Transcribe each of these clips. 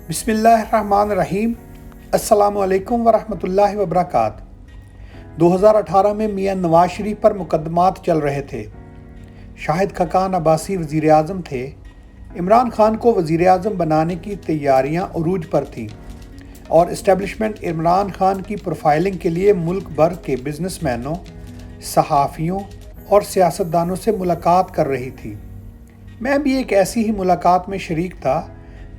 بسم اللہ الرحمن الرحیم۔ السلام علیکم ورحمۃ اللہ وبرکاتہ۔ 2018 میں میاں نواز شریف پر مقدمات چل رہے تھے۔ شاہد خاقان عباسی وزیر اعظم تھے۔ عمران خان کو وزیر اعظم بنانے کی تیاریاں عروج پر تھیں اور اسٹیبلشمنٹ عمران خان کی پروفائلنگ کے لیے ملک بھر کے بزنس مینوں، صحافیوں اور سیاستدانوں سے ملاقات کر رہی تھی۔ میں بھی ایک ایسی ہی ملاقات میں شریک تھا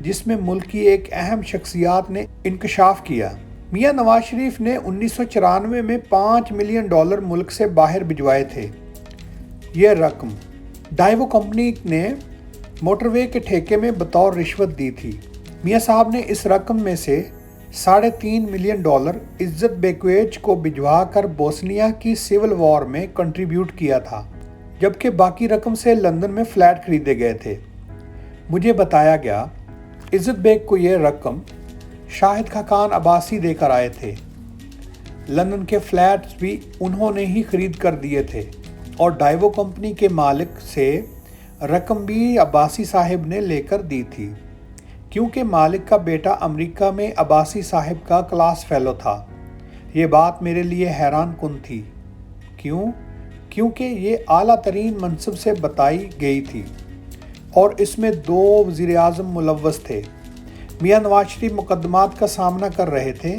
جس میں ملک کی ایک اہم شخصیات نے انکشاف کیا۔ میاں نواز شریف نے 1994 میں $5 ملین ملک سے باہر بھجوائے تھے۔ یہ رقم ڈائیو کمپنی نے موٹر وے کے ٹھیکے میں بطور رشوت دی تھی۔ میاں صاحب نے اس رقم میں سے $3.5 ملین عزت بیکویچ کو بھجوا کر بوسنیا کی سول وار میں کنٹریبیوٹ کیا تھا، جبکہ باقی رقم سے لندن میں فلیٹ خریدے گئے تھے۔ مجھے بتایا گیا عزت بیگ کو یہ رقم شاہد خاقان عباسی دے کر آئے تھے۔ لندن کے فلیٹس بھی انہوں نے ہی خرید کر دیے تھے اور ڈائیو کمپنی کے مالک سے رقم بھی عباسی صاحب نے لے کر دی تھی، کیونکہ مالک کا بیٹا امریکہ میں عباسی صاحب کا کلاس فیلو تھا۔ یہ بات میرے لیے حیران کن تھی۔ کیونکہ یہ اعلیٰ ترین منصب سے بتائی گئی تھی اور اس میں 2 وزیر اعظم ملوث تھے۔ میاں نواز شریف مقدمات کا سامنا کر رہے تھے،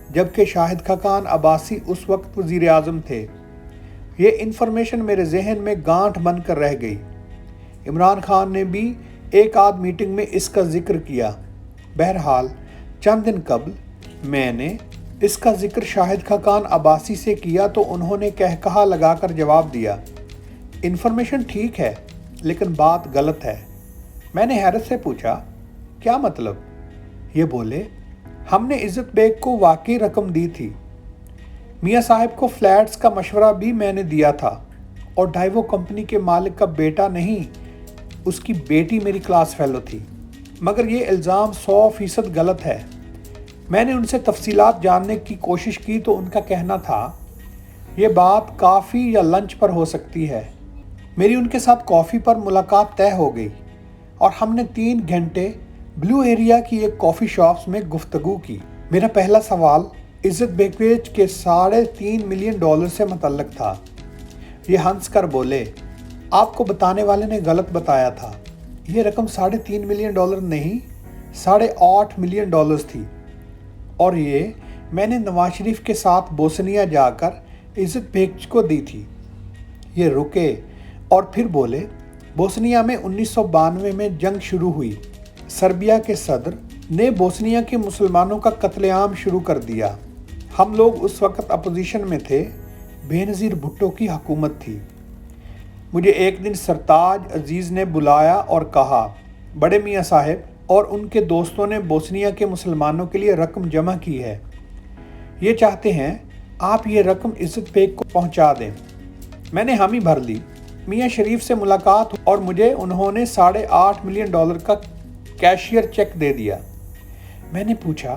جبکہ شاہد خاقان عباسی اس وقت وزیر اعظم تھے۔ یہ انفارمیشن میرے ذہن میں گانٹھ بن کر رہ گئی۔ عمران خان نے بھی ایک آدھ میٹنگ میں اس کا ذکر کیا۔ بہرحال چند دن قبل میں نے اس کا ذکر شاہد خاقان عباسی سے کیا تو انہوں نے کہا لگا کر جواب دیا، انفارمیشن ٹھیک ہے لیکن بات غلط ہے۔ میں نے حیرت سے پوچھا، کیا مطلب؟ یہ بولے، ہم نے عزت بیگ کو واقعی رقم دی تھی۔ میاں صاحب کو فلیٹس کا مشورہ بھی میں نے دیا تھا اور ڈائیو کمپنی کے مالک کا بیٹا نہیں، اس کی بیٹی میری کلاس فیلو تھی، مگر یہ الزام 100% غلط ہے۔ میں نے ان سے تفصیلات جاننے کی کوشش کی تو ان کا کہنا تھا یہ بات کافی یا لنچ پر ہو سکتی ہے۔ میری ان کے ساتھ کافی پر ملاقات طے ہو گئی اور ہم نے 3 گھنٹے بلو ایریا کی ایک کافی شاپس میں گفتگو کی۔ میرا پہلا سوال عزت بیکویچ کے $3.5 ملین سے متعلق تھا۔ یہ ہنس کر بولے، آپ کو بتانے والے نے غلط بتایا تھا، یہ رقم $3.5 ملین نہیں، $8.5 ملین تھی، اور یہ میں نے نواز شریف کے ساتھ بوسنیا جا کر عزت بیگ کو دی تھی۔ یہ رکے اور پھر بولے، بوسنیا میں 1992 میں جنگ شروع ہوئی۔ سربیا کے صدر نے بوسنیا کے مسلمانوں کا قتل عام شروع کر دیا۔ ہم لوگ اس وقت اپوزیشن میں تھے، بے نظیر بھٹو کی حکومت تھی۔ مجھے ایک دن سرتاج عزیز نے بلایا اور کہا، بڑے میاں صاحب اور ان کے دوستوں نے بوسنیا کے مسلمانوں کے لیے رقم جمع کی ہے، یہ چاہتے ہیں آپ یہ رقم عزت بیگ کو پہنچا دیں۔ میں نے حامی بھر لی۔ میاں شریف سے ملاقات اور مجھے انہوں نے $8.5 ملین کا کیشیئر چیک دے دیا۔ میں نے پوچھا،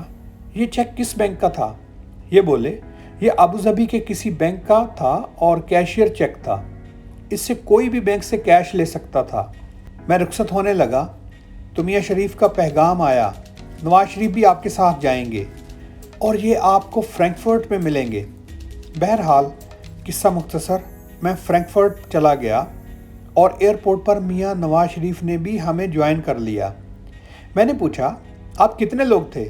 یہ چیک کس بینک کا تھا؟ یہ بولے، یہ ابوظہبی کے کسی بینک کا تھا اور کیشیئر چیک تھا، اس سے کوئی بھی بینک سے کیش لے سکتا تھا۔ میں رخصت ہونے لگا تو میاں شریف کا پیغام آیا، نواز شریف بھی آپ کے ساتھ جائیں گے اور یہ آپ کو فرینکفرٹ میں ملیں گے۔ بہرحال قصہ مختصر، میں فرینکفرٹ چلا گیا اور ایئرپورٹ پر میاں نواز شریف نے بھی ہمیں جوائن کر لیا۔ میں نے پوچھا، آپ کتنے لوگ تھے؟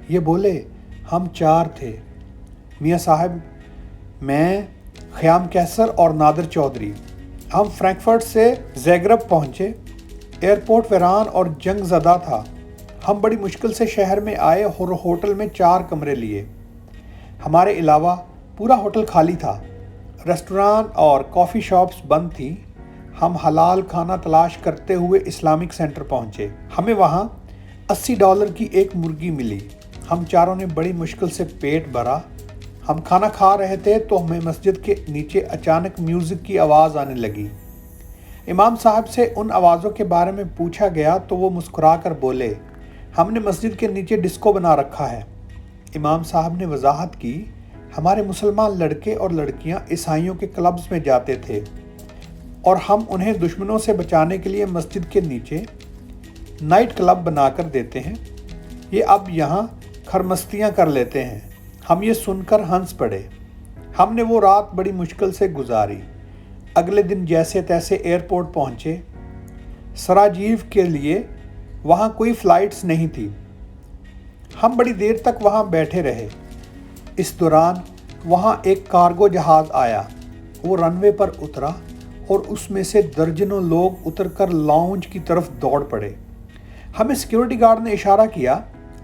یہ بولے، ہم 4 تھے، میاں صاحب، میں، خیام کیسر اور نادر چودھری۔ ہم فرینکفرٹ سے زیگرب پہنچے۔ ایئرپورٹ ویران اور جنگ زدہ تھا۔ ہم بڑی مشکل سے شہر میں آئے اور ہوٹل میں 4 کمرے لیے۔ ہمارے علاوہ پورا ہوٹل خالی تھا۔ ریسٹوران اور کافی شاپس بند تھیں۔ ہم حلال کھانا تلاش کرتے ہوئے اسلامک سینٹر پہنچے۔ ہمیں وہاں $80 کی ایک مرغی ملی۔ ہم چاروں نے بڑی مشکل سے پیٹ بھرا۔ ہم کھانا کھا رہے تھے تو ہمیں مسجد کے نیچے اچانک میوزک کی آواز آنے لگی۔ امام صاحب سے ان آوازوں کے بارے میں پوچھا گیا تو وہ مسکرا کر بولے، ہم نے مسجد کے نیچے ڈسکو بنا رکھا ہے۔ امام صاحب نے وضاحت کی، ہمارے مسلمان لڑکے اور لڑکیاں عیسائیوں کے کلبز میں جاتے تھے اور ہم انہیں دشمنوں سے بچانے کے لیے مسجد کے نیچے نائٹ کلب بنا کر دیتے ہیں۔ یہ اب یہاں خرمستیاں کر لیتے ہیں۔ ہم یہ سن کر ہنس پڑے۔ ہم نے وہ رات بڑی مشکل سے گزاری۔ اگلے دن جیسے تیسے ایئرپورٹ پہنچے۔ سراجیو کے لیے وہاں کوئی فلائٹس نہیں تھی۔ ہم بڑی دیر تک وہاں بیٹھے رہے۔ اس دوران وہاں ایک کارگو جہاز آیا۔ وہ رن وے پر اترا اور اس میں سے درجنوں لوگ اتر کر لاؤنج کی طرف دوڑ پڑے۔ ہمیں سیکیورٹی گارڈ نے اشارہ کیا،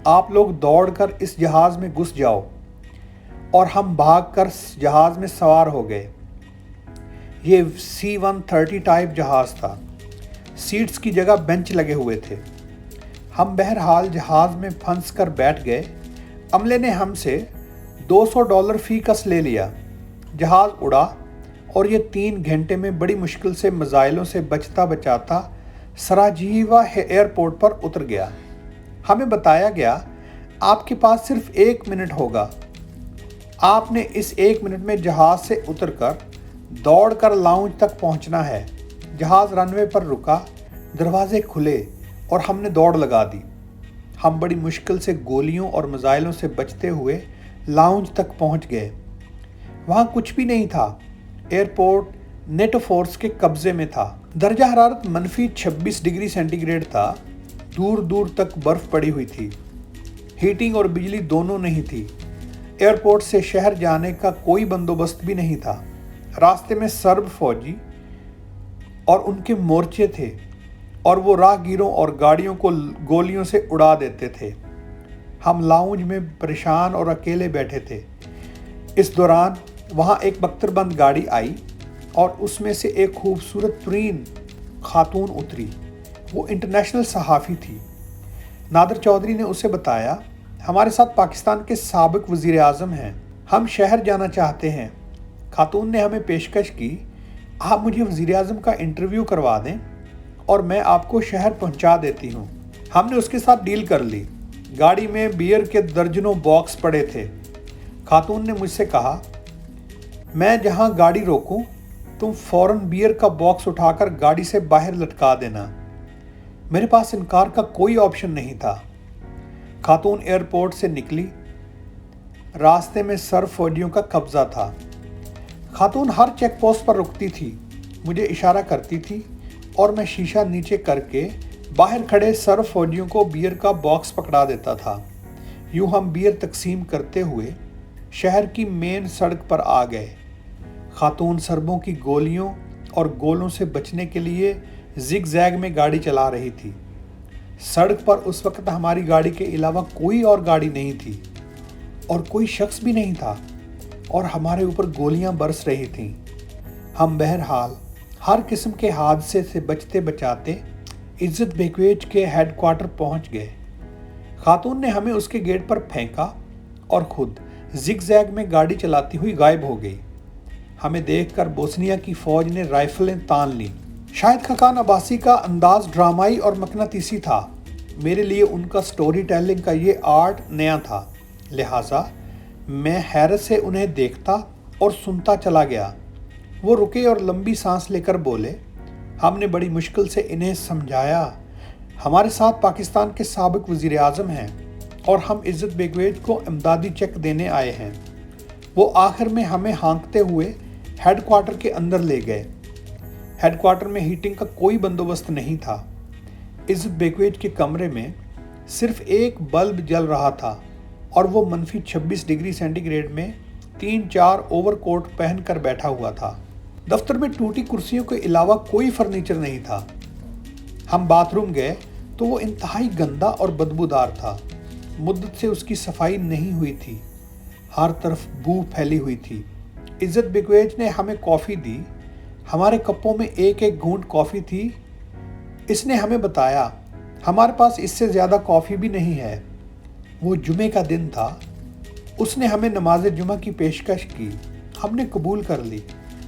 آپ لوگ دوڑ کر اس جہاز میں گھس جاؤ، اور ہم بھاگ کر جہاز میں سوار ہو گئے۔ یہ C-130 ٹائپ جہاز تھا۔ سیٹس کی جگہ بینچ لگے ہوئے تھے۔ ہم بہرحال جہاز میں پھنس کر بیٹھ گئے۔ عملے نے ہم سے $200 فی کس لے لیا۔ جہاز اڑا اور یہ 3 گھنٹے میں بڑی مشکل سے مزائلوں سے بچتا بچاتا سراجیوا ایئرپورٹ پر اتر گیا۔ ہمیں بتایا گیا، آپ کے پاس صرف 1 منٹ ہوگا۔ آپ نے اس 1 منٹ میں جہاز سے اتر کر دوڑ کر لاؤنج تک پہنچنا ہے۔ جہاز رن وے پر رکا، دروازے کھلے اور ہم نے دوڑ لگا دی۔ ہم بڑی مشکل سے گولیوں اور میزائلوں سے بچتے ہوئے لاؤنج تک پہنچ گئے۔ وہاں کچھ بھی نہیں تھا۔ ایئرپورٹ نیٹو فورس کے قبضے میں تھا۔ درجہ حرارت -26 ڈگری سینٹی گریڈ تھا۔ دور دور تک برف پڑی ہوئی تھی۔ ہیٹنگ اور بجلی دونوں نہیں تھی۔ ایئرپورٹ سے شہر جانے کا کوئی بندوبست بھی نہیں تھا۔ راستے میں سرب فوجی اور ان کے مورچے تھے اور وہ راہگیروں اور گاڑیوں کو گولیوں سے اڑا دیتے تھے۔ ہم لاؤنج میں پریشان اور اکیلے بیٹھے تھے۔ اس دوران وہاں ایک بختر بند گاڑی آئی اور اس میں سے ایک خوبصورت ترین خاتون اتری۔ وہ انٹرنیشنل صحافی تھی۔ نادر چودھری نے اسے بتایا، ہمارے ساتھ پاکستان کے سابق وزیر اعظم ہیں، ہم شہر جانا چاہتے ہیں۔ خاتون نے ہمیں پیشکش کی، آپ مجھے وزیر اعظم کا انٹرویو کروا دیں اور میں آپ کو شہر پہنچا دیتی ہوں۔ ہم نے اس کے ساتھ ڈیل کر لی۔ گاڑی میں بیئر کے درجنوں باکس پڑے تھے۔ خاتون نے مجھ سے کہا، میں جہاں گاڑی روکوں تم فوراً بیئر کا باکس اٹھا کر گاڑی سے باہر لٹکا دینا۔ میرے پاس انکار کا کوئی آپشن نہیں تھا۔ خاتون ایئرپورٹ سے نکلی۔ راستے میں سرب فوجیوں کا قبضہ تھا۔ خاتون ہر چیک پوسٹ پر رکتی تھی، مجھے اشارہ کرتی تھی اور میں شیشہ نیچے کر کے باہر کھڑے سرب فوجیوں کو بیئر کا باکس پکڑا دیتا تھا۔ یوں ہم بیئر تقسیم کرتے ہوئے شہر کی مین سڑک پر آ گئے۔ خاتون سربوں کی گولیوں اور گولوں سے بچنے کے لیے زگ زیگ میں گاڑی چلا رہی تھی۔ سڑک پر اس وقت ہماری گاڑی کے علاوہ کوئی اور گاڑی نہیں تھی اور کوئی شخص بھی نہیں تھا، اور ہمارے اوپر گولیاں برس رہی تھیں۔ ہم بہرحال ہر قسم کے حادثے سے بچتے بچاتے عزت بیکویج کے ہیڈ کوارٹر پہنچ گئے۔ خاتون نے ہمیں اس کے گیٹ پر پھینکا اور خود زگ زیگ میں گاڑی چلاتی ہوئی غائب ہو گئی۔ ہمیں دیکھ کر بوسنیا کی فوج نے رائفلیں تان لیں۔ شاہد خاقان عباسی کا انداز ڈرامائی اور مقناطیسی تھا۔ میرے لیے ان کا سٹوری ٹیلنگ کا یہ آرٹ نیا تھا، لہٰذا میں حیرت سے انہیں دیکھتا اور سنتا چلا گیا۔ وہ رکے اور لمبی سانس لے کر بولے، ہم نے بڑی مشکل سے انہیں سمجھایا، ہمارے ساتھ پاکستان کے سابق وزیر اعظم ہیں اور ہم عزت بیکویج کو امدادی چیک دینے آئے ہیں۔ وہ آخر میں ہمیں ہانکتے ہوئے ہیڈ کوارٹر کے اندر لے گئے۔ ہیڈ کوارٹر میں ہیٹنگ کا کوئی بندوبست نہیں تھا۔ عزت بیکویج کے کمرے میں صرف ایک بلب جل رہا تھا اور وہ -26 ڈگری سینٹی گریڈ میں 3-4 اوور کوٹ پہن کر بیٹھا ہوا تھا۔ دفتر میں ٹوٹی کرسیوں کے علاوہ کوئی فرنیچر نہیں تھا۔ ہم باتھ روم گئے تو وہ انتہائی گندا اور بدبودار تھا۔ مدت سے اس کی صفائی نہیں ہوئی تھی۔ ہر طرف بو پھیلی ہوئی تھی۔ عزت بیکویج نے ہمیں کافی دی۔ ہمارے کپوں میں ایک ایک گھونٹ کافی تھی۔ اس نے ہمیں بتایا، ہمارے پاس اس سے زیادہ کافی بھی نہیں ہے۔ وہ جمعے کا دن تھا۔ اس نے ہمیں نماز جمعہ کی پیشکش کی۔ ہم نے قبول کر لی۔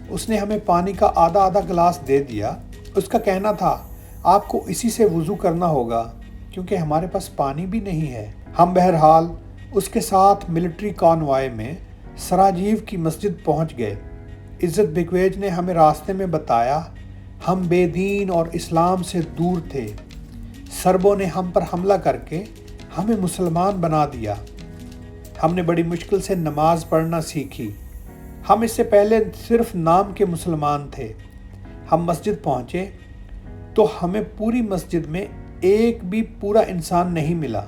اس نے ہمیں پانی کا آدھا گلاس دے دیا۔ اس کا کہنا تھا، آپ کو اسی سے وضو کرنا ہوگا کیونکہ ہمارے پاس پانی بھی نہیں ہے۔ ہم بہرحال اس کے ساتھ ملٹری کانوائے میں سراجیو کی مسجد پہنچ گئے۔ عزت بیکویج نے ہمیں راستے میں بتایا، ہم بے دین اور اسلام سے دور تھے۔ سربوں نے ہم پر حملہ کر کے ہمیں مسلمان بنا دیا۔ ہم نے بڑی مشکل سے نماز پڑھنا سیکھی۔ ہم اس سے پہلے صرف نام کے مسلمان تھے۔ ہم مسجد پہنچے تو ہمیں پوری مسجد میں ایک بھی پورا انسان نہیں ملا۔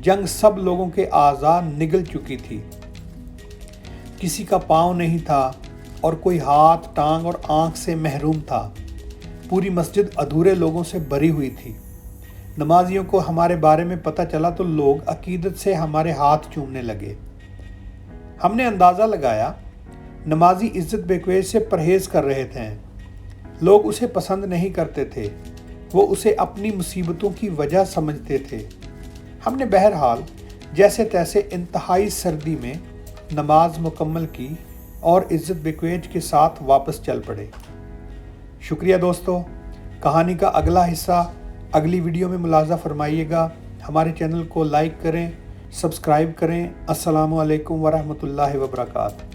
جنگ سب لوگوں کے اعضاء نگل چکی تھی۔ کسی کا پاؤں نہیں تھا اور کوئی ہاتھ، ٹانگ اور آنکھ سے محروم تھا۔ پوری مسجد ادھورے لوگوں سے بھری ہوئی تھی۔ نمازیوں کو ہمارے بارے میں پتہ چلا تو لوگ عقیدت سے ہمارے ہاتھ چومنے لگے۔ ہم نے اندازہ لگایا نمازی عزت بیکویج سے پرہیز کر رہے تھے۔ لوگ اسے پسند نہیں کرتے تھے، وہ اسے اپنی مصیبتوں کی وجہ سمجھتے تھے۔ ہم نے بہرحال جیسے تیسے انتہائی سردی میں نماز مکمل کی اور عزت بیکویج کے ساتھ واپس چل پڑے۔ شکریہ دوستو، کہانی کا اگلا حصہ اگلی ویڈیو میں ملاحظہ فرمائیے گا۔ ہمارے چینل کو لائک کریں، سبسکرائب کریں۔ السلام علیکم ورحمۃ اللہ وبرکاتہ۔